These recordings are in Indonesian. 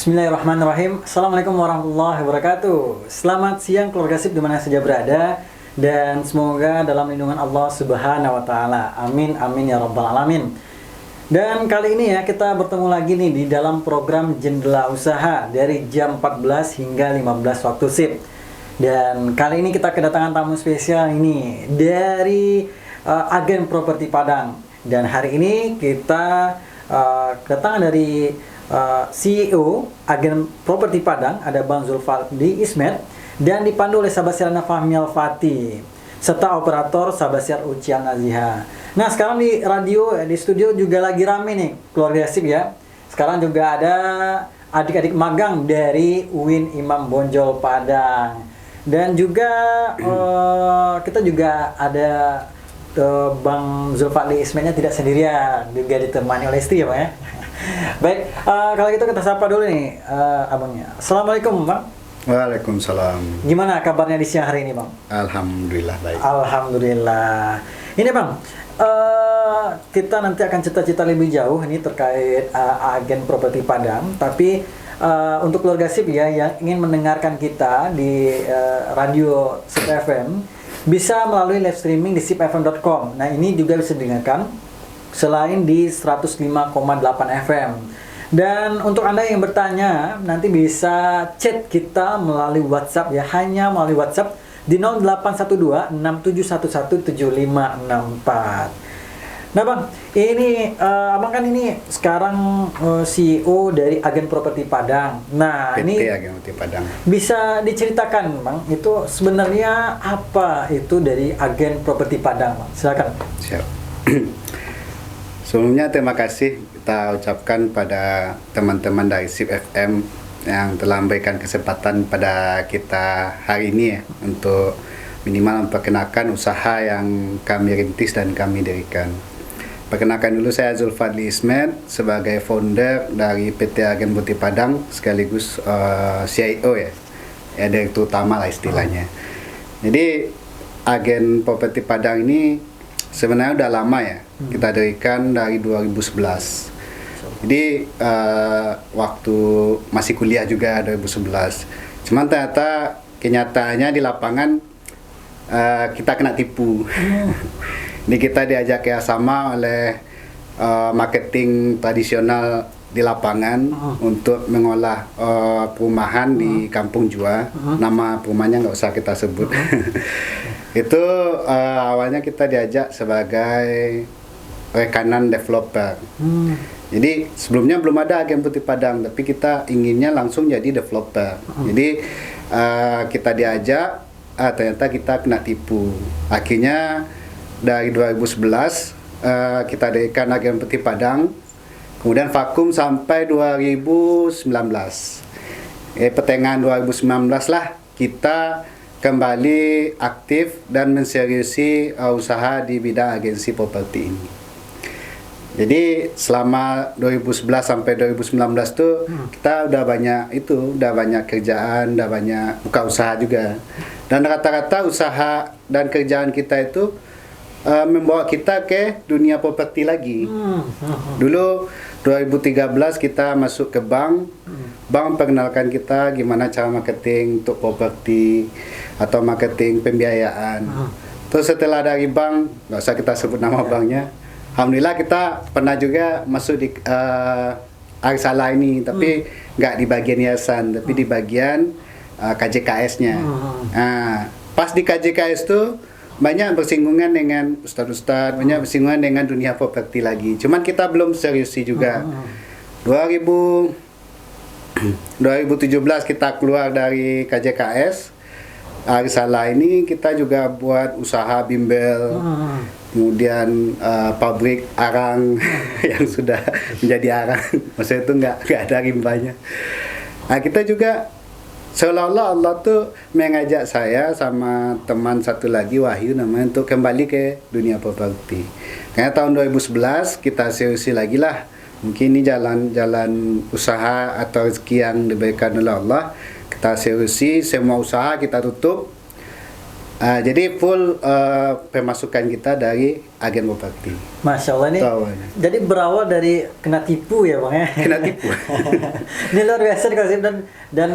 Bismillahirrahmanirrahim. Assalamualaikum warahmatullahi wabarakatuh. Selamat siang keluarga SIP dimana saja berada, dan semoga dalam lindungan Allah Subhanahu wa Ta'ala. Amin amin ya rabbal alamin. Dan kali ini ya kita bertemu lagi nih di dalam program Jendela Usaha dari jam 14 hingga 15 waktu SIP. Dan kali ini kita kedatangan tamu spesial ini dari agen properti Padang. Dan hari ini kita kedatangan dari CEO Agen Properti Padang, ada Bang Zulfadli Ismet, dan dipandu oleh Sabasiana Fahmi Al-Fati serta operator Sabasiar Ucian Naziha. Nah, sekarang di radio, di studio juga lagi rame nih keluarga SIP ya. Sekarang juga ada adik-adik magang dari UIN Imam Bonjol Padang, dan juga kita juga ada Bang Zulfadli Ismetnya tidak sendirian, juga ditemani oleh istri ya Bang ya. Baik, kalau gitu kita sapa dulu nih abangnya. Assalamualaikum Bang. Waalaikumsalam. Gimana kabarnya di siang hari ini Bang? Alhamdulillah baik. Alhamdulillah. Ini Bang, kita nanti akan cerita-cerita lebih jauh ini terkait agen properti Padang. Tapi untuk keluarga SIP ya yang ingin mendengarkan kita di radio SIP FM, bisa melalui live streaming di sipfm.com. Nah, ini juga bisa didengarkan selain di 105,8 FM. Dan untuk Anda yang bertanya, nanti bisa chat kita melalui WhatsApp ya, hanya melalui WhatsApp di 0812 67177564. Nah Bang, ini Abang kan ini sekarang CEO dari Agen Properti Padang. Nah, PT ini Agen Properti Padang. bisa diceritakan Bang, itu sebenarnya apa itu dari Agen Properti Padang Bang? Silakan. Siap. Sebelumnya terima kasih kita ucapkan pada teman-teman dari SIP FM yang telah memberikan kesempatan pada kita hari ini ya, untuk minimal memperkenalkan usaha yang kami rintis dan kami dirikan. Perkenalkan dulu, saya Zulfadli Ismet sebagai founder dari PT Agen Properti Padang sekaligus CIO ya, direktur utama lah istilahnya. Jadi Agen Properti Padang ini sebenarnya udah lama ya, kita dirikan dari 2011. Jadi waktu masih kuliah juga 2011. Cuman ternyata kenyataannya di lapangan kita kena tipu. Ini kita diajak kerjasama oleh marketing tradisional di lapangan untuk mengolah perumahan di Kampung Jua. Nama perumahannya nggak usah kita sebut. Itu awalnya kita diajak sebagai rekanan developer. Jadi sebelumnya belum ada Agen Properti Padang, tapi kita inginnya langsung jadi developer. Jadi kita diajak, ternyata kita kena tipu. Akhirnya dari 2011 kita dirikan Agen Properti Padang, kemudian vakum sampai 2019. Pertengahan 2019 lah kita kembali aktif dan menseriusi usaha di bidang agensi properti ini. Jadi selama 2011 sampai 2019 tuh kita udah banyak kerjaan, udah banyak buka usaha juga. Dan rata-rata usaha dan kerjaan kita itu membawa kita ke dunia properti lagi. Dulu 2013 kita masuk ke bank. Bank memperkenalkan kita gimana cara marketing untuk properti atau marketing pembiayaan. Terus setelah dari bank, nggak usah kita sebut nama banknya, alhamdulillah kita pernah juga masuk di Arsala ini, tapi nggak di bagian yayasan, tapi di bagian KJKS-nya. Nah, pas di KJKS tuh banyak bersinggungan dengan ustadz-ustadz, banyak bersinggungan dengan dunia properti lagi. Cuman kita belum seriusi juga. 2017 kita keluar dari KJKS Arsala ini, kita juga buat usaha bimbel, kemudian pabrik arang yang sudah menjadi arang, maksudnya itu nggak ada rimbanya. Nah, kita juga seolah-olah Allah tuh mengajak saya sama teman satu lagi, Wahyu namanya, untuk kembali ke dunia properti. Karena tahun 2011 kita seriusi lagi lah. Mungkin ini jalan usaha atau rezeki yang diberikan oleh Allah. Kita seriusi, semua usaha kita tutup. Jadi full pemasukan kita dari agen properti. Masya Allah ini. Awalnya. Jadi berawal dari kena tipu ya bang ya. Kena tipu. Ini luar biasa nih, Kak Sip. Dan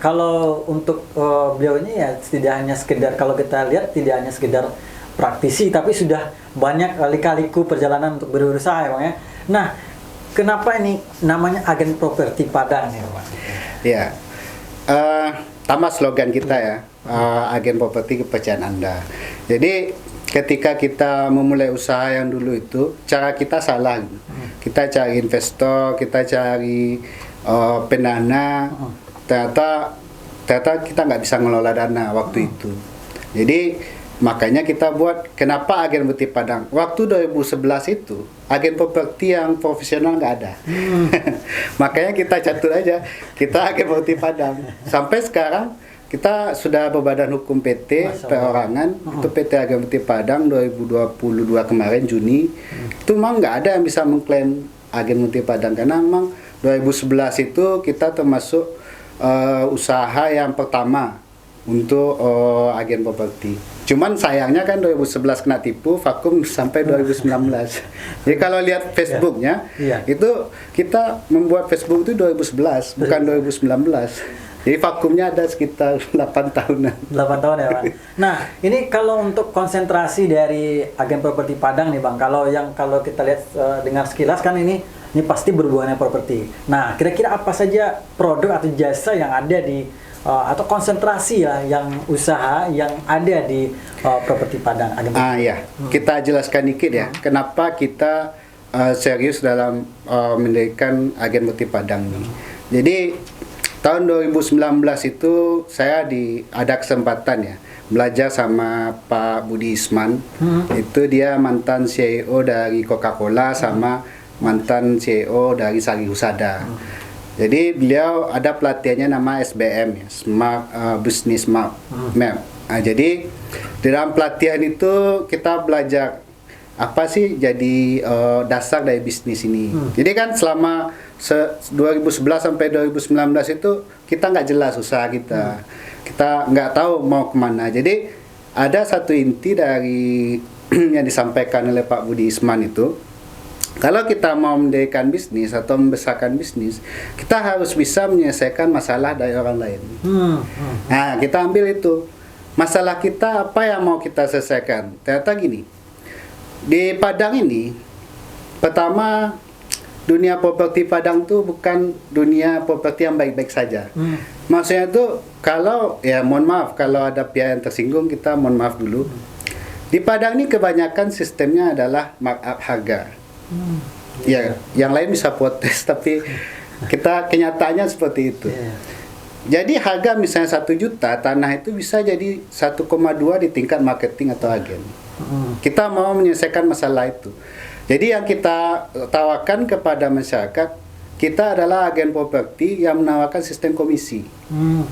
kalau untuk beliau ini ya tidak hanya sekedar, kalau kita lihat tidak hanya sekedar praktisi, tapi sudah banyak kali-kaliku perjalanan untuk berusaha ya bang ya. Nah, kenapa ini namanya agen properti Padang ya bang? Ya, tambah slogan kita ya, agen properti kepercayaan Anda. Jadi ketika kita memulai usaha yang dulu itu, cara kita salah. Kita cari investor, kita cari pendana, ternyata kita nggak bisa ngelola dana waktu itu. Jadi makanya kita buat, kenapa agen properti Padang? Waktu 2011 itu, agen properti yang profesional nggak ada. Makanya kita catur aja, kita agen properti Padang. Sampai sekarang, kita sudah berbadan hukum PT, perorangan, itu PT Agen Properti Padang 2022 kemarin, Juni. Itu memang nggak ada yang bisa mengklaim Agen Properti Padang, karena memang 2011 itu kita termasuk usaha yang pertama untuk agen properti. Cuman sayangnya kan 2011 kena tipu, vakum sampai 2019. Jadi kalau lihat Facebooknya, itu kita membuat Facebook itu 2011, bukan 2019. Jadi vakumnya ada sekitar 8 tahunan. 8 tahun ya Bang. Nah, ini kalau untuk konsentrasi dari agen properti Padang nih Bang, kalau kita lihat dengar sekilas kan ini pasti berhubungan dengan properti. Nah, kira-kira apa saja produk atau jasa yang ada di atau konsentrasi ya yang usaha yang ada di properti Padang? Ya, kita jelaskan dikit ya. Kenapa kita serius dalam mendirikan agen properti Padang ini. Jadi tahun 2019 itu saya ada kesempatan ya belajar sama Pak Budi Isman. Itu dia mantan CEO dari Coca-Cola sama mantan CEO dari Sari Husada. Jadi beliau ada pelatihannya nama SBM ya, Smart Business Map. Nah, jadi di dalam pelatihan itu kita belajar apa sih jadi dasar dari bisnis ini. Jadi kan selama 2011 sampai 2019 itu kita nggak jelas usaha kita. Kita nggak tahu mau kemana. Jadi ada satu inti dari yang disampaikan oleh Pak Budi Isman itu, kalau kita mau mendirikan bisnis atau membesarkan bisnis, kita harus bisa menyelesaikan masalah dari orang lain. Nah, kita ambil itu. Masalah kita apa yang mau kita selesaikan? Ternyata gini, di Padang ini, pertama, dunia properti Padang tuh bukan dunia properti yang baik-baik saja. Maksudnya tuh, kalau, ya mohon maaf, kalau ada pihak yang tersinggung, kita mohon maaf dulu. Di Padang ini kebanyakan sistemnya adalah markup harga. Ya, yang lain bisa protes, tapi kenyataannya seperti itu. Jadi harga misalnya 1 juta, tanah itu bisa jadi 1,2 di tingkat marketing atau agen. Kita mau menyelesaikan masalah itu. Jadi yang kita tawarkan kepada masyarakat, kita adalah agen properti yang menawarkan sistem komisi.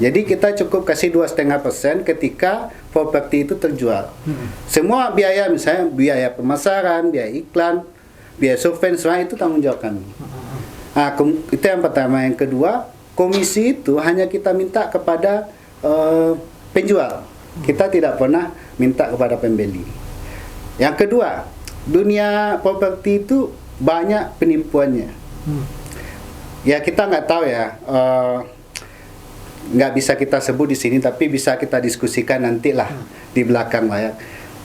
Jadi kita cukup kasih 2,5% ketika properti itu terjual. Semua biaya, misalnya biaya pemasaran, biaya iklan, biaya survei, semua itu tanggung jawab kami. Nah, itu yang pertama. Yang kedua, komisi itu hanya kita minta kepada penjual. Kita tidak pernah minta kepada pembeli. Yang kedua, dunia properti itu banyak penipuannya. Ya kita nggak tahu ya, nggak bisa kita sebut di sini, tapi bisa kita diskusikan nantilah di belakang layar.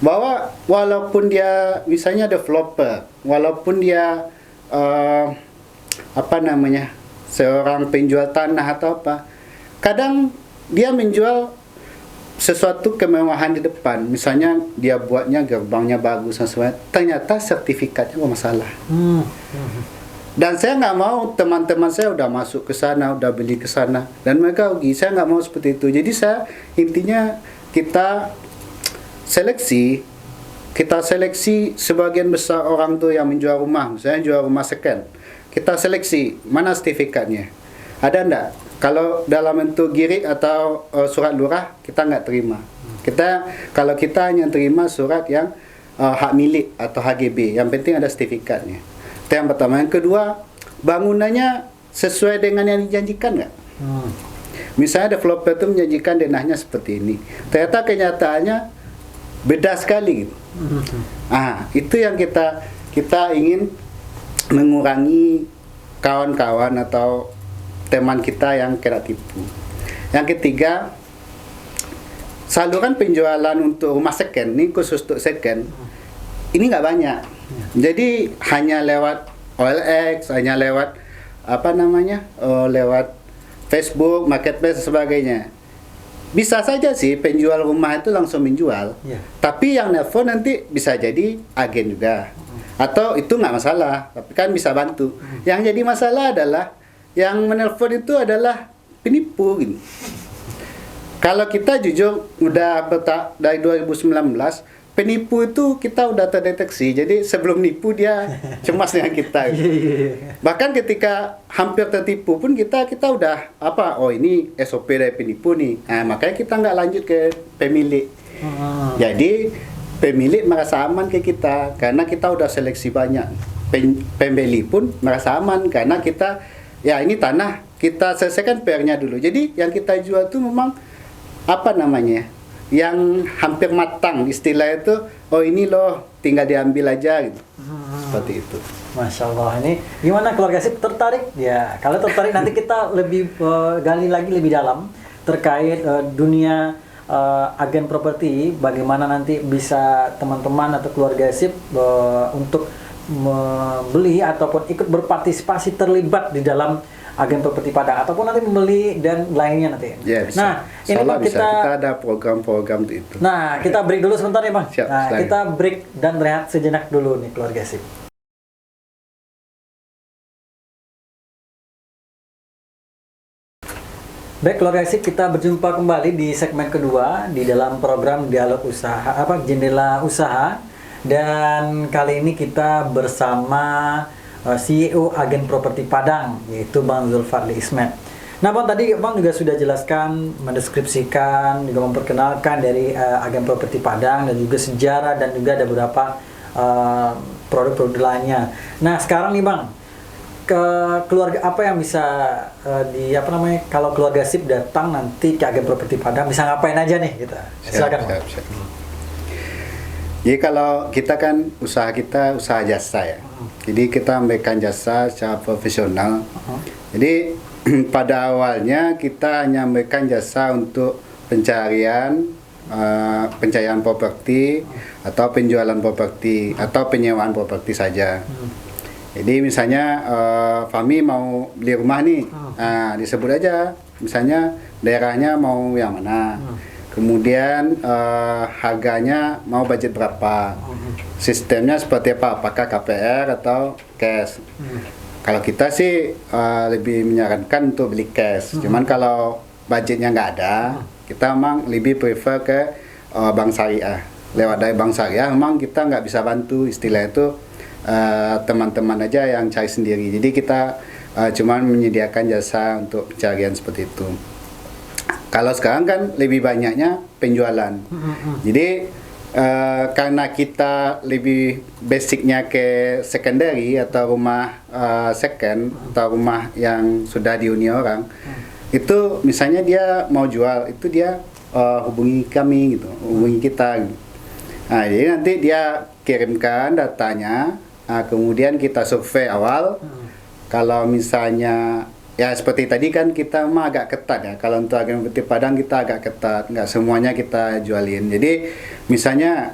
Bahwa walaupun dia misalnya developer, walaupun dia seorang penjual tanah atau apa, kadang dia menjual sesuatu kemewahan di depan, misalnya dia buatnya gerbangnya bagus dan sebagainya, ternyata sertifikatnya bermasalah. Dan saya nggak mau teman-teman saya udah masuk ke sana, udah beli ke sana, dan mereka rugi. Saya nggak mau seperti itu. Jadi intinya kita seleksi sebagian besar orang tuh yang menjual rumah, misalnya jual rumah second. Kita seleksi mana sertifikatnya, ada enggak? Kalau dalam bentuk girik atau surat lurah, kita nggak terima. Kalau kita hanya terima surat yang hak milik atau HGB, yang penting ada sertifikatnya. Itu yang pertama. Yang kedua, bangunannya sesuai dengan yang dijanjikan nggak? Misalnya developer itu menjanjikan denahnya seperti ini, ternyata kenyataannya beda sekali gitu. Itu yang kita ingin mengurangi kawan-kawan atau teman kita yang kena tipu. Yang ketiga, saluran penjualan untuk rumah second, ini khusus untuk second, ini nggak banyak. Jadi hanya lewat OLX, hanya lewat lewat Facebook, marketplace dan sebagainya. Bisa saja sih penjual rumah itu langsung menjual, tapi yang nelfon nanti bisa jadi agen juga, atau itu nggak masalah, tapi kan bisa bantu. Yang jadi masalah adalah yang menelpon itu adalah penipu gitu. Kalau kita jujur udah dari 2019, penipu itu kita udah terdeteksi. Jadi sebelum nipu dia cemas dengan kita. Bahkan ketika hampir tertipu pun kita udah oh ini SOP dari penipu nih. Nah, makanya kita nggak lanjut ke pemilik. Jadi pemilik merasa aman ke kita karena kita udah seleksi banyak. Pembeli pun merasa aman karena kita ini tanah kita selesaikan PR-nya dulu. Jadi yang kita jual itu memang yang hampir matang, istilah itu ini loh tinggal diambil aja gitu. Seperti itu. Masya Allah, ini gimana keluarga sip, tertarik? Ya, kalau tertarik nanti kita lebih gali lagi lebih dalam terkait dunia agen properti, bagaimana nanti bisa teman-teman atau keluarga sip untuk membeli ataupun ikut berpartisipasi terlibat di dalam agen properti Padang ataupun nanti membeli dan lainnya nanti. Ya, bisa. Nah, ini Bang kita ada program-program itu. Nah, kita break dulu sebentar ya Bang. Siap, nah, silahkan. kita break dan rehat sejenak dulu nih keluarga sip. Baik keluarga sip, kita berjumpa kembali di segmen kedua di dalam program Dialog Usaha Jendela Usaha, dan kali ini kita bersama CEO Agen Properti Padang, yaitu Bang Zulfadli Ismet. Nah Bang, tadi Bang juga sudah jelaskan, mendeskripsikan, juga memperkenalkan dari Agen Properti Padang dan juga sejarah dan juga ada beberapa produk-produk lainnya. Nah sekarang nih Bang, ke keluarga apa yang bisa kalau keluarga sip datang nanti ke Agen Properti Padang bisa ngapain aja nih gitu. Silakan Bang. Siap. Jadi kalau kita kan usaha jasa ya. Jadi kita memberikan jasa secara profesional. Jadi pada awalnya kita hanya memberikan jasa untuk pencarian properti atau penjualan properti atau penyewaan properti saja. Jadi misalnya Fahmi mau beli rumah nih, disebut aja misalnya daerahnya mau yang mana. Kemudian harganya mau budget berapa, sistemnya seperti apa, apakah KPR atau cash. Kalau kita sih lebih menyarankan untuk beli cash. Cuman kalau budgetnya nggak ada, kita memang lebih prefer ke bank syariah. Lewat dari bank syariah memang kita nggak bisa bantu, istilah itu teman-teman aja yang cari sendiri. Jadi kita cuman menyediakan jasa untuk pencarian seperti itu. Kalau sekarang kan lebih banyaknya penjualan. Jadi karena kita lebih basicnya ke secondary atau rumah second atau rumah yang sudah dihuni orang, itu misalnya dia mau jual, itu dia hubungi kami gitu, hubungi kita. Nah, jadi nanti dia kirimkan datanya, kemudian kita survei awal. Kalau misalnya ya seperti tadi kan kita mah agak ketat ya. Kalau untuk Agen Properti Padang kita agak ketat, nggak semuanya kita jualin. Jadi misalnya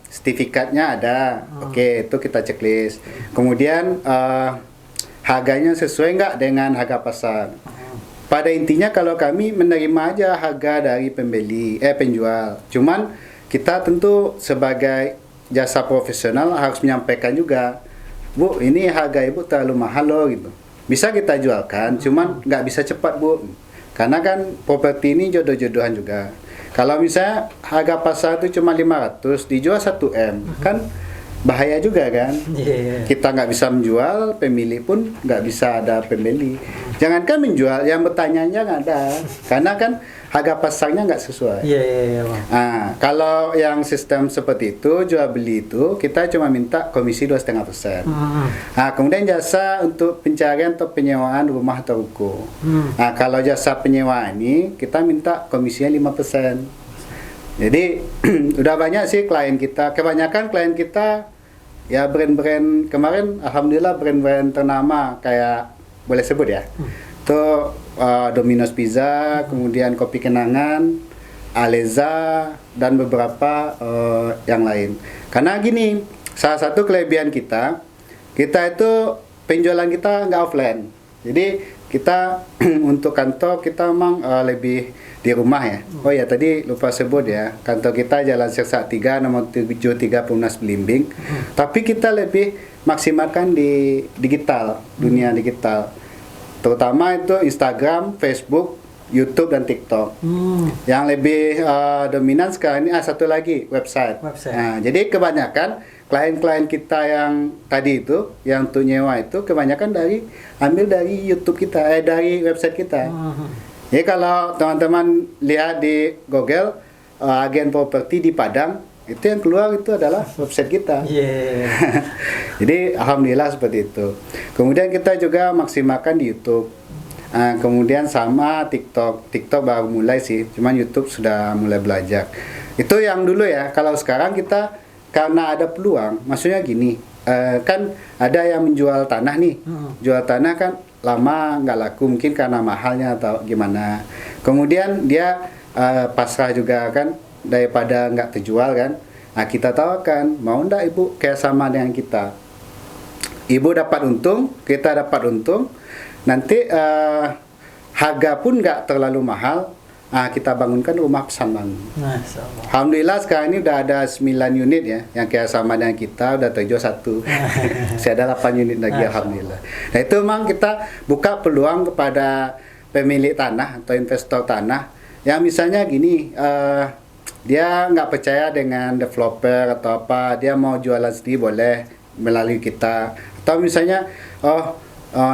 sertifikatnya ada, oke, itu kita checklist. Kemudian harganya sesuai nggak dengan harga pasar. Pada intinya kalau kami menerima aja harga dari penjual. Cuman kita tentu sebagai jasa profesional harus menyampaikan juga, Bu, ini harga Ibu terlalu mahal loh gitu. Bisa kita jualkan, cuman nggak bisa cepat Bu, karena kan properti ini jodoh-jodohan juga. Kalau misalnya harga pasar itu cuma 500, dijual 1M, kan bahaya juga kan. Kita nggak bisa menjual, pemilik pun nggak bisa ada pembeli. Jangankan menjual, yang bertanya nggak ada, karena kan harga pasarnya nggak sesuai. Nah, kalau yang sistem seperti itu, jual beli itu, kita cuma minta komisi 2,5%. Nah, kemudian jasa untuk pencarian atau penyewaan rumah atau ruko. Nah, kalau jasa penyewaan ini, kita minta komisinya 5%. Jadi udah banyak sih klien kita. Kebanyakan klien kita ya brand-brand kemarin, alhamdulillah brand-brand ternama kayak boleh sebut ya. Itu Domino's Pizza, kemudian Kopi Kenangan, Aleza, dan beberapa yang lain. Karena gini, salah satu kelebihan kita itu penjualan kita nggak offline. Jadi kita untuk kantor kita memang lebih di rumah ya. Oh ya tadi lupa sebut ya, kantor kita Jalan Sirsak 3 nomor 73 Perumnas Belimbing. Tapi kita lebih maksimalkan di digital, dunia digital. Terutama itu Instagram, Facebook, YouTube dan TikTok. Yang lebih dominan sekarang ini satu lagi website. Nah, jadi kebanyakan klien-klien kita yang tadi itu, yang untuk nyewa itu kebanyakan ambil dari YouTube kita, dari website kita. Jadi kalau teman-teman lihat di Google agen properti di Padang, itu yang keluar itu adalah website kita. Jadi alhamdulillah seperti itu. Kemudian kita juga maksimalkan di YouTube. Kemudian sama TikTok. TikTok baru mulai sih, cuman YouTube sudah mulai belajar. Itu yang dulu ya. Kalau sekarang kita karena ada peluang, maksudnya gini, kan ada yang menjual tanah nih. Jual tanah kan lama nggak laku, mungkin karena mahalnya atau gimana. Kemudian dia pasrah juga kan, daripada nggak terjual kan. Nah kita tawarkan, mau ndak ibu kayak sama dengan kita. Ibu dapat untung, kita dapat untung. Nanti harga pun nggak terlalu mahal. Kita bangunkan rumah pesanan. Alhamdulillah sekarang ini udah ada 9 unit ya, yang kayak sama dengan kita, udah terjual 1. Masih ada 8 unit lagi alhamdulillah. Nah itu memang kita buka peluang kepada pemilik tanah atau investor tanah yang misalnya gini, dia nggak percaya dengan developer atau apa, dia mau jualan sendiri boleh melalui kita. Atau misalnya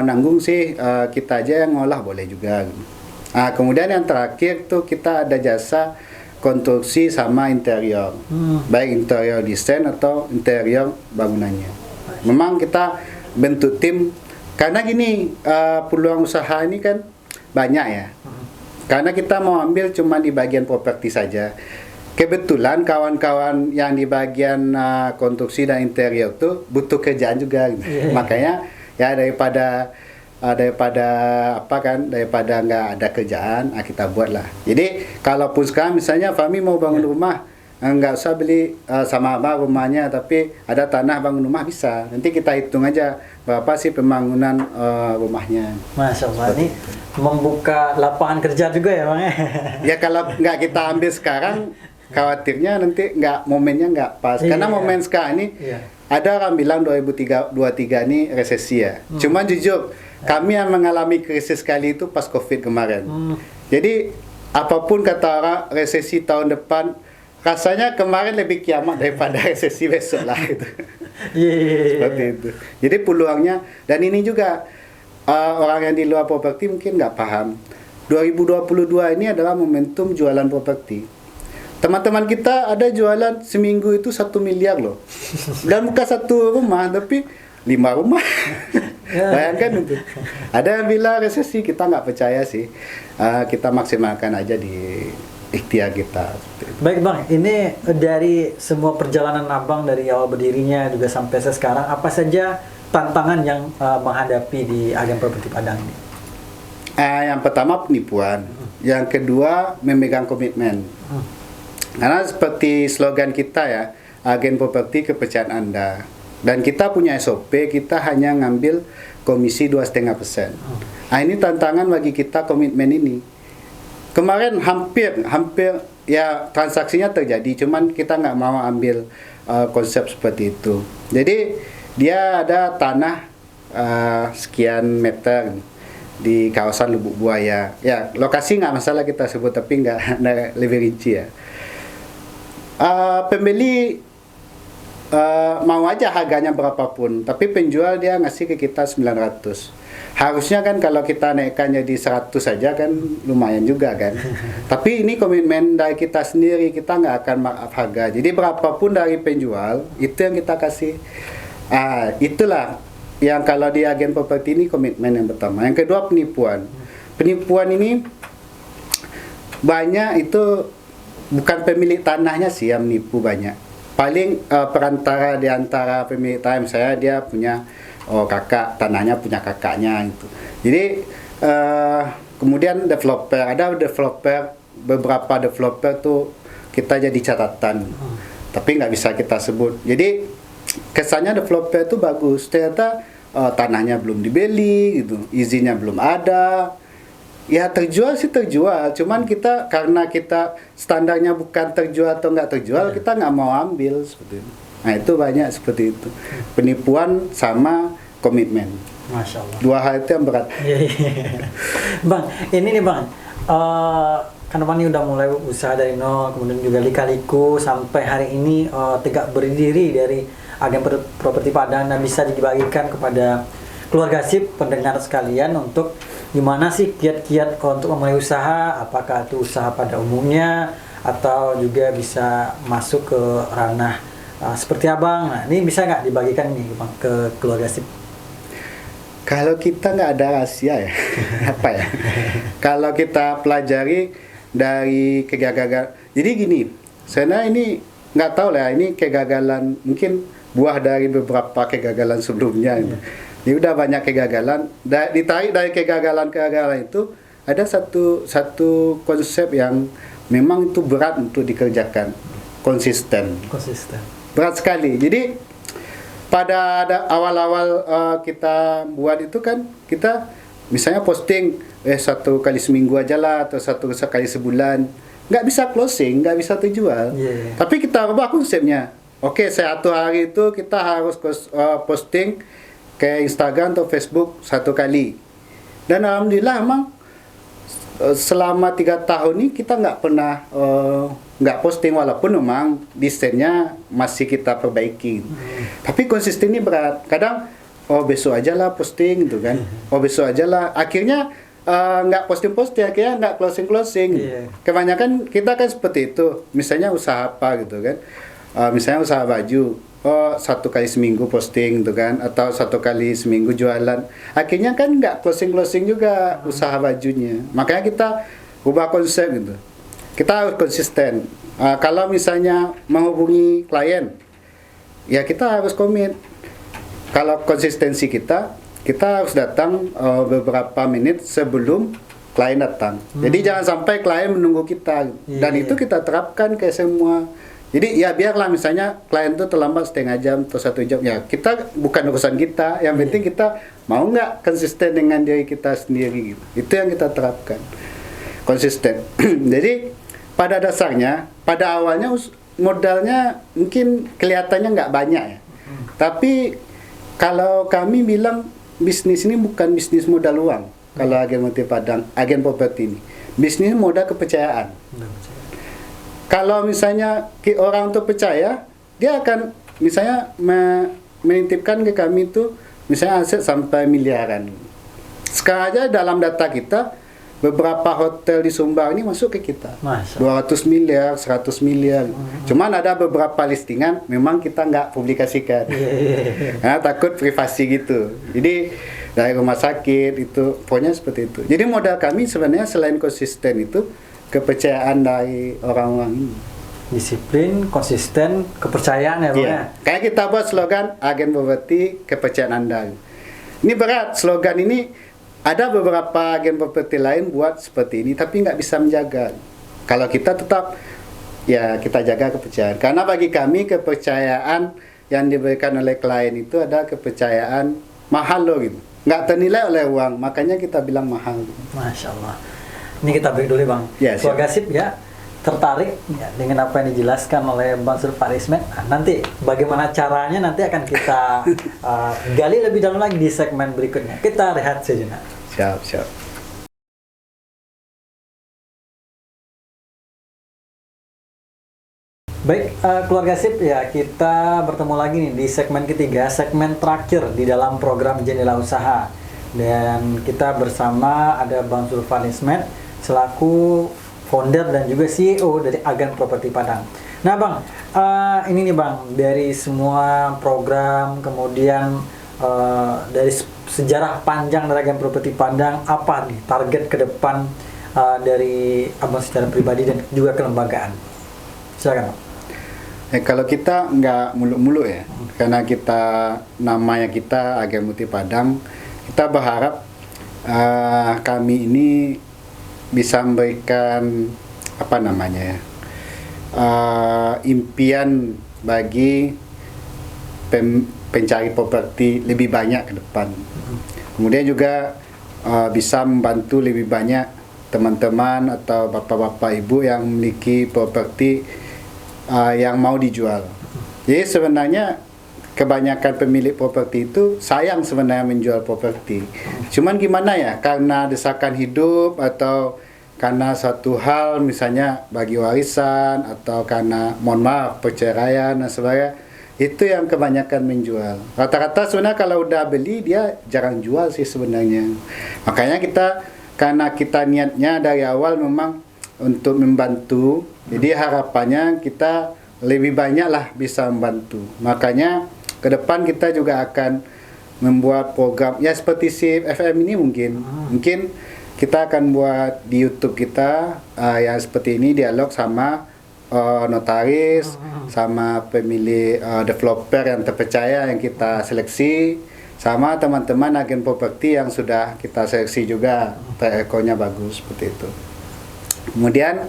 nanggung sih kita aja yang ngolah boleh juga. Kemudian yang terakhir tuh kita ada jasa konstruksi sama interior, baik interior desain atau interior bangunannya. Memang kita bentuk tim karena gini, peluang usaha ini kan banyak ya. Karena kita mau ambil cuma di bagian properti saja. Kebetulan kawan-kawan yang di bagian konstruksi dan interior tuh butuh kerjaan juga. Makanya ya daripada nggak ada kerjaan, kita buatlah. Jadi kalaupun sekarang misalnya Fahmi mau bangun rumah, nggak usah beli sama abang rumahnya, tapi ada tanah bangun rumah bisa. Nanti kita hitung aja berapa sih pembangunan rumahnya. Masya Allah, ini membuka lapangan kerja juga ya Bang. Ya kalau nggak kita ambil sekarang, khawatirnya nanti momennya nggak pas. Karena momen sekarang ini ada orang bilang 2023 ini resesi ya. Cuman jujur, kami yang mengalami krisis kali itu pas COVID kemarin. Jadi apapun kata orang resesi tahun depan, rasanya kemarin lebih kiamat daripada resesi besok lah itu. Seperti itu. Jadi peluangnya, dan ini juga orang yang di luar properti mungkin nggak paham. 2022 ini adalah momentum jualan properti. Teman-teman kita ada jualan seminggu itu 1 miliar loh. Dan bukan 1 rumah, tapi 5 rumah. Bayangkan itu. Ada yang bilang resesi, kita nggak percaya sih. Kita maksimalkan aja di ikhtiar kita. Baik Bang, ini dari semua perjalanan Abang dari awal berdirinya juga sampai sekarang, apa saja tantangan yang menghadapi di agen properti Padang ini? Yang pertama penipuan. Yang kedua memegang komitmen. Karena seperti slogan kita ya, agen properti kepercayaan Anda. Dan kita punya SOP, kita hanya ngambil komisi 2,5%. Ini tantangan bagi kita komitmen ini. Kemarin hampir ya transaksinya terjadi, cuman kita nggak mau ambil konsep seperti itu. Jadi dia ada tanah sekian meter di kawasan Lubuk Buaya. Ya lokasi nggak masalah kita sebut, tapi nggak lebih rinci ya. Pembeli mau aja harganya berapapun, tapi penjual dia ngasih ke kita 900. Harusnya kan kalau kita naikkan jadi 100 saja kan lumayan juga kan. Tapi ini komitmen dari kita sendiri, kita nggak akan maaf harga. Jadi berapapun dari penjual, itu yang kita kasih. Itulah yang kalau di agen properti ini komitmen yang pertama. Yang kedua penipuan. Penipuan ini banyak itu bukan pemilik tanahnya sih yang menipu banyak. Paling perantara di antara pemilik tanah, saya dia punya kakak, tanahnya punya kakaknya itu. Jadi kemudian beberapa developer tuh kita jadi catatan, tapi nggak bisa kita sebut. Jadi kesannya developer itu bagus, ternyata tanahnya belum dibeli, gitu, izinnya belum ada. Ya terjual sih terjual, cuman karena kita standarnya bukan terjual atau nggak terjual, kita nggak mau ambil seperti itu. Nah itu banyak seperti itu, penipuan sama komitmen. Masya Allah. Dua hal itu yang berat. Bang, ini nih Bang, kan Bang ini udah mulai usaha dari nol, kemudian juga lika-liku sampai hari ini tegak berdiri dari agen properti Padang, dan bisa dibagikan kepada keluarga SIP, pendengar sekalian, untuk gimana sih kiat-kiat untuk memulai usaha, apakah itu usaha pada umumnya atau juga bisa masuk ke ranah seperti Abang. Nah ini bisa nggak dibagikan nih Bang ke keluarga SIP? Kalau kita nggak ada rahasia ya, apa ya? Kalau kita pelajari dari kegagalan, jadi gini, saya ini nggak tahu lah, ini kegagalan mungkin buah dari beberapa kegagalan sebelumnya. Ini udah banyak kegagalan. Ditarik dari kegagalan itu ada satu konsep yang memang itu berat untuk dikerjakan, konsisten. Berat sekali. Jadi pada awal-awal kita buat itu kan, kita misalnya posting satu kali seminggu aja lah, atau satu kali sebulan, nggak bisa closing, nggak bisa terjual. Tapi kita ubah konsepnya. Oke, satu hari itu kita harus posting ke Instagram atau Facebook satu kali. Dan alhamdulillah emang selama 3 tahun ini kita nggak pernah nggak posting, walaupun memang desainnya masih kita perbaiki. Tapi konsisten ini berat. Kadang besok aja lah posting gitu kan. Besok aja lah. Akhirnya nggak posting, akhirnya nggak closing. Kebanyakan kita kan seperti itu. Misalnya usaha apa gitu kan. Misalnya usaha baju. Satu kali seminggu posting gitu kan, atau satu kali seminggu jualan. Akhirnya kan nggak closing juga usaha bajunya. Makanya kita ubah konsep gitu. Kita harus konsisten. Kalau misalnya menghubungi klien, ya kita harus komit. Kalau konsistensi kita harus datang beberapa menit sebelum klien datang. Jadi jangan sampai klien menunggu kita. Dan itu kita terapkan ke semua. Jadi ya biarlah misalnya klien itu terlambat setengah jam atau 1 jam, ya kita bukan urusan kita. Yang penting kita mau nggak konsisten dengan diri kita sendiri gitu. Itu yang kita terapkan, konsisten. Jadi pada dasarnya, pada awalnya modalnya mungkin kelihatannya nggak banyak ya. Tapi kalau kami bilang bisnis ini bukan bisnis modal uang. Kalau agen properti Padang, agen properti ini, bisnis modal kepercayaan. Kalau misalnya orang itu percaya, dia akan misalnya menitipkan ke kami itu misalnya aset sampai miliaran. Sekarang aja dalam data kita, beberapa hotel di Sumbar ini masuk ke kita. 200 miliar, 100 miliar. Cuman ada beberapa listingan memang kita nggak publikasikan. Karena takut privasi gitu. Jadi dari rumah sakit itu, pokoknya seperti itu. Jadi modal kami sebenarnya selain konsisten itu, kepercayaan dari orang-orang ini. Disiplin, konsisten, kepercayaan ya Bang ya. Kayak kita buat slogan agen properti kepercayaan Anda. Ini berat, slogan ini ada beberapa agen properti lain buat seperti ini tapi nggak bisa menjaga. Kalau kita tetap ya kita jaga kepercayaan. Karena bagi kami kepercayaan yang diberikan oleh klien itu ada kepercayaan mahal loh gitu. Nggak ternilai oleh uang, makanya kita bilang mahal. Masya Allah. Ini kita break dulu Bang. Keluarga SIP ya tertarik ya, dengan apa yang dijelaskan oleh Bang Zulfarismet. Nanti bagaimana caranya nanti akan kita gali lebih dalam lagi di segmen berikutnya. Kita rehat sejenak. Siap. Baik, keluarga SIP ya, kita bertemu lagi nih di segmen ketiga, segmen terakhir di dalam program Jendela Usaha. Dan kita bersama ada Bang Zulfarismet selaku founder dan juga CEO dari Agen Properti Padang. Nah Bang, ini nih Bang, dari semua program, kemudian dari sejarah panjang dari Agen Properti Padang, apa nih target ke depan dari Abang secara pribadi dan juga kelembagaan? Silakan. Kalau kita nggak muluk-muluk ya, karena kita namanya kita Agen Muti Padang, kita berharap kami ini bisa memberikan apa namanya ya, impian bagi pencari properti lebih banyak ke depan. Kemudian juga bisa membantu lebih banyak teman-teman atau bapak-bapak ibu yang memiliki properti yang mau dijual. Jadi sebenarnya kebanyakan pemilik properti itu sayang sebenarnya menjual properti. Cuman gimana ya, karena desakan hidup atau karena satu hal misalnya bagi warisan atau karena mohon maaf perceraian dan sebagainya, itu yang kebanyakan menjual. Rata-rata sebenarnya kalau udah beli dia jarang jual sih sebenarnya. Makanya karena kita niatnya dari awal memang untuk membantu, jadi harapannya kita lebih banyak lah bisa membantu. Makanya ke depan kita juga akan membuat program ya seperti si FM ini mungkin kita akan buat di YouTube kita yang seperti ini, dialog sama notaris, sama pemilik developer yang terpercaya yang kita seleksi, sama teman-teman agen properti yang sudah kita seleksi juga, track record-nya bagus seperti itu. Kemudian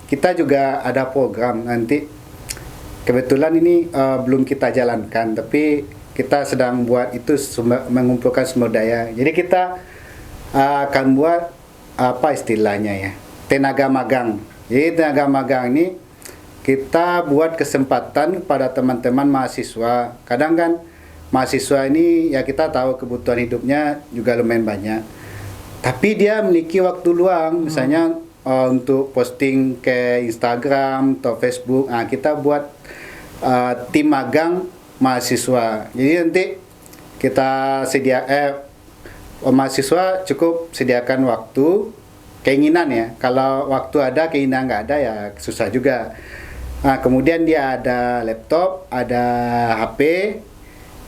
kita juga ada program nanti, kebetulan ini belum kita jalankan, tapi kita sedang buat itu mengumpulkan sumber daya. Jadi kita akan buat apa istilahnya ya, tenaga magang. Jadi tenaga magang ini kita buat kesempatan kepada teman-teman mahasiswa. Kadang kan mahasiswa ini ya kita tahu kebutuhan hidupnya juga lumayan banyak, tapi dia memiliki waktu luang misalnya untuk posting ke Instagram atau Facebook. Nah, kita buat tim magang mahasiswa. Jadi nanti kita mahasiswa cukup sediakan waktu, keinginan ya. Kalau waktu ada, keinginan nggak ada ya susah juga. Nah, kemudian dia ada laptop, ada HP,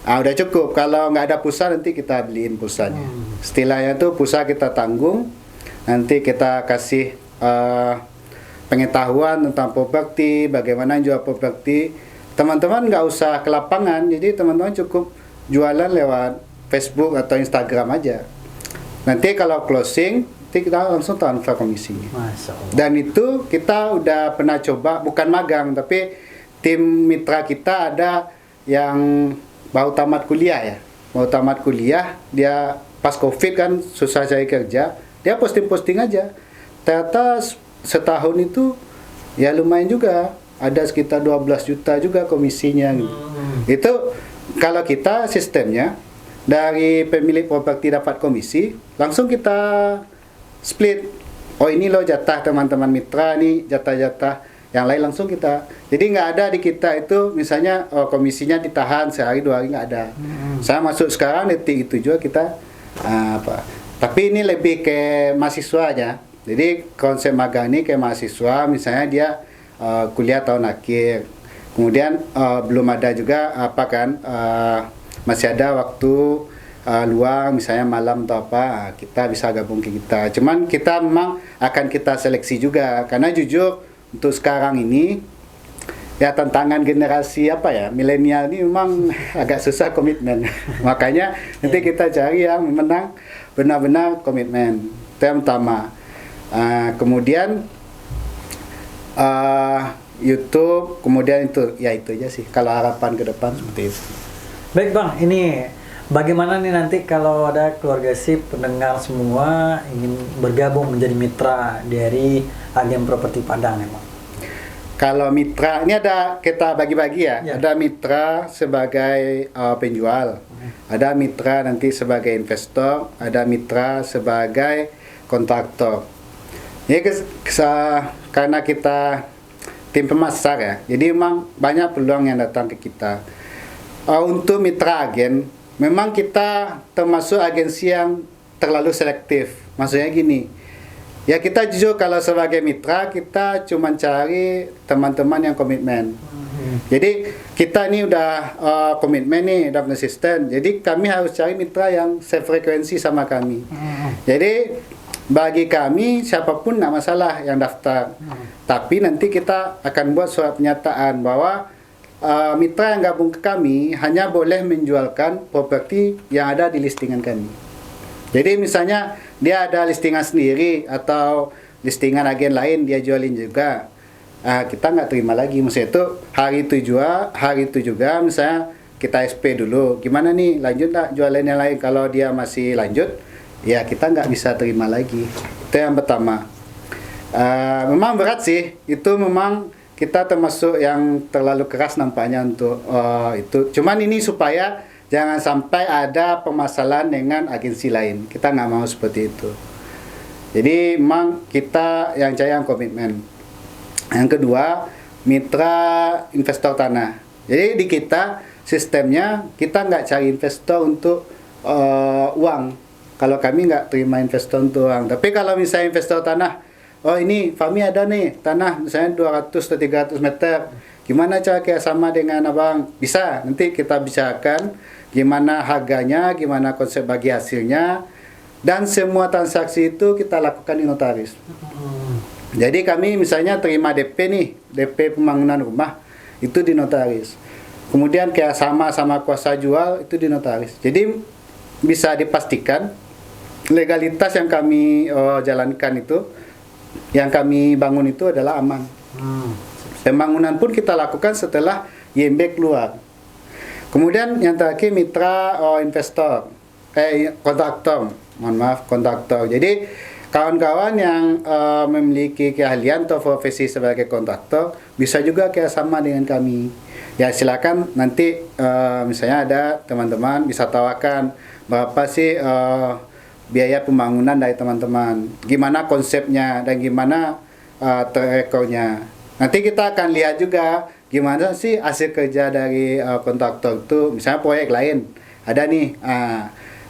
udah cukup. Kalau nggak ada pulsa nanti kita beliin pulsanya. Istilahnya tuh pulsa kita tanggung, nanti kita kasih pengetahuan tentang properti, bagaimana jual properti. Teman-teman nggak usah ke lapangan, jadi teman-teman cukup jualan lewat Facebook atau Instagram aja. Nanti kalau closing, nanti kita langsung transfer komisinya. Dan itu kita udah pernah coba, bukan magang, tapi tim mitra kita ada yang baru tamat kuliah ya. Baru tamat kuliah, dia pas COVID kan susah cari kerja, dia posting-posting aja. Ternyata setahun itu ya lumayan juga, ada sekitar 12 juta juga komisinya gitu. Itu kalau kita sistemnya dari pemilik properti dapat komisi, langsung kita split. Oh ini loh jatah teman-teman mitra, nih jatah-jatah yang lain langsung kita. Jadi nggak ada di kita itu misalnya komisinya ditahan sehari 2 hari, nggak ada. Saya masuk sekarang detik itu juga kita tapi ini lebih ke mahasiswanya. Jadi konsep magang ini ke mahasiswa, misalnya dia kuliah tahun akhir, kemudian belum ada juga masih ada waktu luang misalnya malam atau apa, kita bisa gabung ke kita. Cuman kita memang akan kita seleksi juga, karena jujur untuk sekarang ini ya tantangan generasi milenial ini memang agak susah komitmen. Makanya nanti kita cari yang menang benar-benar komitmen. Itu yang pertama. Kemudian YouTube, kemudian itu aja sih kalau harapan ke depan seperti itu. Baik Bang, ini bagaimana nih nanti kalau ada keluarga SIP pendengar semua ingin bergabung menjadi mitra dari Agen Properti Padang ya Bang? Kalau mitra, ini ada kita bagi-bagi ya. Ada mitra sebagai penjual, ada mitra nanti sebagai investor, ada mitra sebagai kontraktor. Ini karena kita tim pemasar ya, jadi memang banyak peluang yang datang ke kita. Untuk mitra agen, memang kita termasuk agensi yang terlalu selektif. Maksudnya gini, ya kita jujur kalau sebagai mitra kita cuma cari teman-teman yang komitmen. Jadi kita ini udah komitmen nih, udah konsisten. Jadi kami harus cari mitra yang sefrekuensi sama kami. Jadi bagi kami siapapun nggak masalah yang daftar. Tapi nanti kita akan buat surat pernyataan bahwa mitra yang gabung ke kami hanya boleh menjualkan properti yang ada di listingan kami. Jadi misalnya dia ada listingan sendiri atau listingan agen lain dia jualin juga, kita nggak terima lagi. Maksudnya itu hari itu juga misalnya kita SP dulu, gimana nih lanjut nggak jualan yang lain? Kalau dia masih lanjut, ya kita nggak bisa terima lagi. Itu yang pertama. Memang berat sih, itu memang kita termasuk yang terlalu keras nampaknya untuk itu. Cuman ini supaya jangan sampai ada permasalahan dengan agensi lain. Kita nggak mau seperti itu. Jadi memang kita yang yang komitmen. Yang kedua, mitra investor tanah. Jadi di kita sistemnya kita nggak cari investor untuk uang. Kalau kami nggak terima investor untuk uang. Tapi kalau misalnya investor tanah, oh ini Fahmi ada nih tanah misalnya 200 atau 300 meter. Gimana cara kerjasama dengan abang? Bisa, nanti kita bicarakan gimana harganya, gimana konsep bagi hasilnya. Dan semua transaksi itu kita lakukan di notaris. Jadi kami misalnya terima DP nih, DP pembangunan rumah, itu di notaris. Kemudian kerjasama sama kuasa jual, itu di notaris. Jadi bisa dipastikan legalitas yang kami jalankan itu, yang kami bangun itu adalah aman. Pembangunan pun kita lakukan setelah YMB keluar. Kemudian yang terakhir mitra investor, kontraktor. Jadi kawan-kawan yang memiliki keahlian atau profesi sebagai kontraktor bisa juga kerjasama dengan kami. Ya silakan nanti misalnya ada teman-teman bisa tawarkan berapa sih biaya pembangunan dari teman-teman, gimana konsepnya dan gimana rekornya. Nanti kita akan lihat juga gimana sih hasil kerja dari kontraktor itu. Misalnya proyek lain ada nih,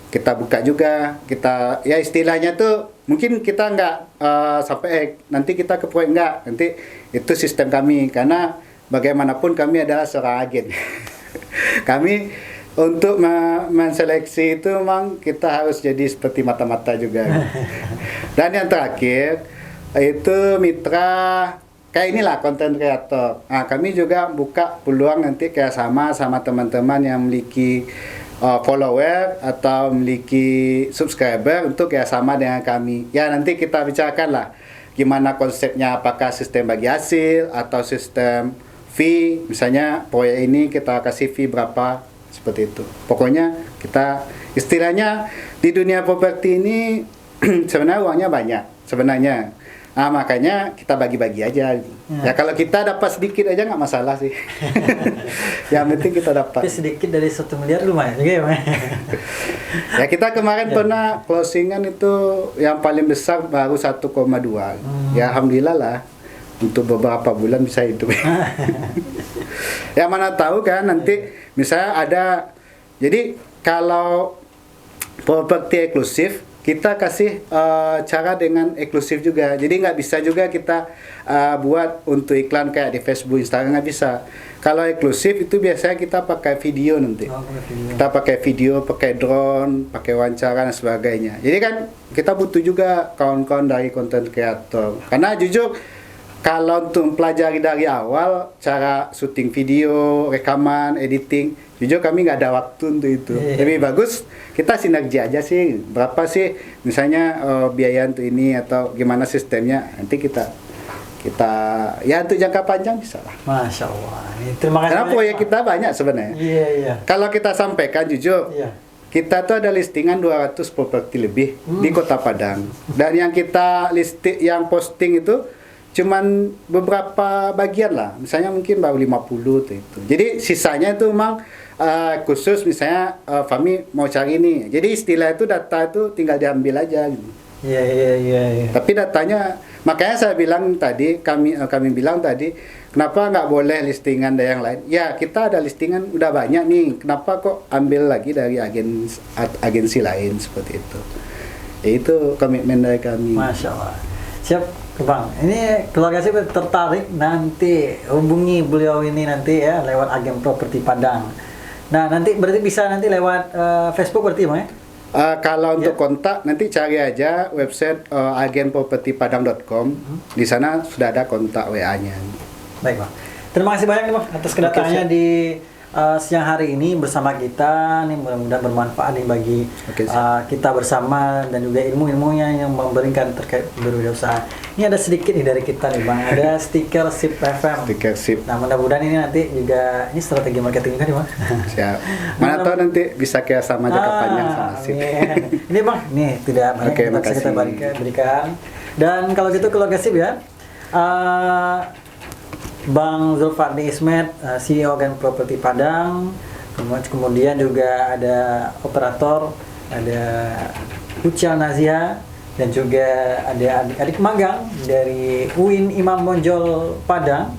kita buka juga, kita ya istilahnya tuh mungkin kita nggak sampai nanti kita ke proyek nggak, nanti itu sistem kami karena bagaimanapun kami adalah seorang agen. Kami untuk menseleksi itu memang kita harus jadi seperti mata-mata juga. Dan yang terakhir itu mitra kayak inilah content creator. Nah, kami juga buka peluang nanti kerjasama sama teman-teman yang memiliki follower atau memiliki subscriber untuk kerjasama dengan kami. Ya nanti kita bicarakan lah gimana konsepnya, apakah sistem bagi hasil atau sistem fee. Misalnya proyek ini kita kasih fee berapa, seperti itu. Pokoknya kita istilahnya di dunia properti ini sebenarnya uangnya banyak sebenarnya. Makanya kita bagi-bagi aja. Ya kalau kita dapat sedikit aja nggak masalah sih. Yang penting kita dapat. Tapi sedikit dari 1 miliar lumayan juga ya, Ya kita kemarin pernah closingan itu yang paling besar baru 1,2. Ya alhamdulillah lah. Untuk beberapa bulan bisa hidup. Ya mana tahu kan nanti misalnya ada. Jadi kalau properti eksklusif kita kasih cara dengan eksklusif juga. Jadi nggak bisa juga kita buat untuk iklan kayak di Facebook, Instagram, nggak bisa. Kalau eksklusif itu biasanya kita pakai video nanti. Kita pakai video, pakai drone, pakai wawancara dan sebagainya. Jadi kan kita butuh juga kawan-kawan dari content creator. Karena jujur kalau untuk mempelajari dari awal cara syuting video, rekaman, editing, jujur kami nggak ada waktu untuk itu. Lebih bagus kita sinergi aja sih. Berapa sih misalnya biaya untuk ini atau gimana sistemnya, nanti kita ya untuk jangka panjang bisa lah. Masya Allah. Terima kasih. Karena proyek kita banyak sebenarnya. Iya. Kalau kita sampaikan jujur, kita tuh ada listingan 200 properti lebih di Kota Padang. Dan yang kita yang posting itu cuman beberapa bagian lah, misalnya mungkin baru 50 tuh itu. Jadi sisanya itu memang khusus misalnya Fahmi mau cari ini. Jadi istilah itu data itu tinggal diambil aja gitu. Iya. Tapi datanya, makanya saya bilang tadi, kami bilang tadi, kenapa nggak boleh listingan dari yang lain? Ya kita ada listingan udah banyak nih, kenapa kok ambil lagi dari agensi lain seperti itu? Ya, itu komitmen dari kami. Masya Allah. Siap Bang, ini keluarga saya tertarik nanti hubungi beliau ini nanti ya lewat agen properti Padang. Nah nanti berarti bisa nanti lewat Facebook berarti Bang ya? Kalau untuk kontak nanti cari aja website agenpropertipadang.com. Di sana sudah ada kontak WA-nya. Baik Bang. Terima kasih banyak nih Bang atas kedatangannya di siang hari ini bersama kita. Nih mudah-mudahan bermanfaat nih bagi kita bersama dan juga ilmu-ilmunya yang memberikan terkait berwirausaha. Ini ada sedikit nih dari kita nih Bang. Ada stiker SIP FM. Stiker SIP. Nah mudah-mudahan ini nanti juga ini strategi marketing juga nih Bang. Siap. Mana tahu nanti bisa kayak sama jangka panjang sama SIP. Ini Bang, nih tidak banyak yang bisa kita berikan. Dan kalau gitu keluarga SIP ya. Bang Zulfardi Ismet, CEO Agen Properti Padang, kemudian juga ada operator, ada Ucal Nazia, dan juga ada adik-adik magang dari UIN Imam Bonjol Padang,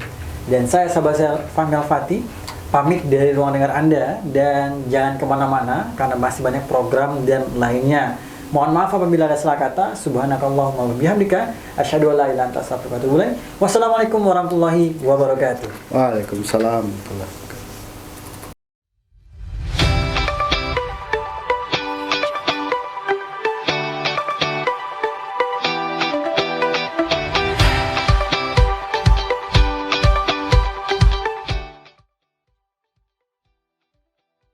dan saya Sabazar Famil Fati, pamit dari ruang dengar Anda, dan jangan kemana-mana karena masih banyak program dan lainnya. Mohon maaf apabila ada salah kata. Subhanakallahumma wa bihamdika asyhadu an la ilaha illa anta astaghfiruka wa atubu ilaik. Wassalamualaikum warahmatullahi wabarakatuh. Waalaikumsalam warahmatullahi wabarakatuh.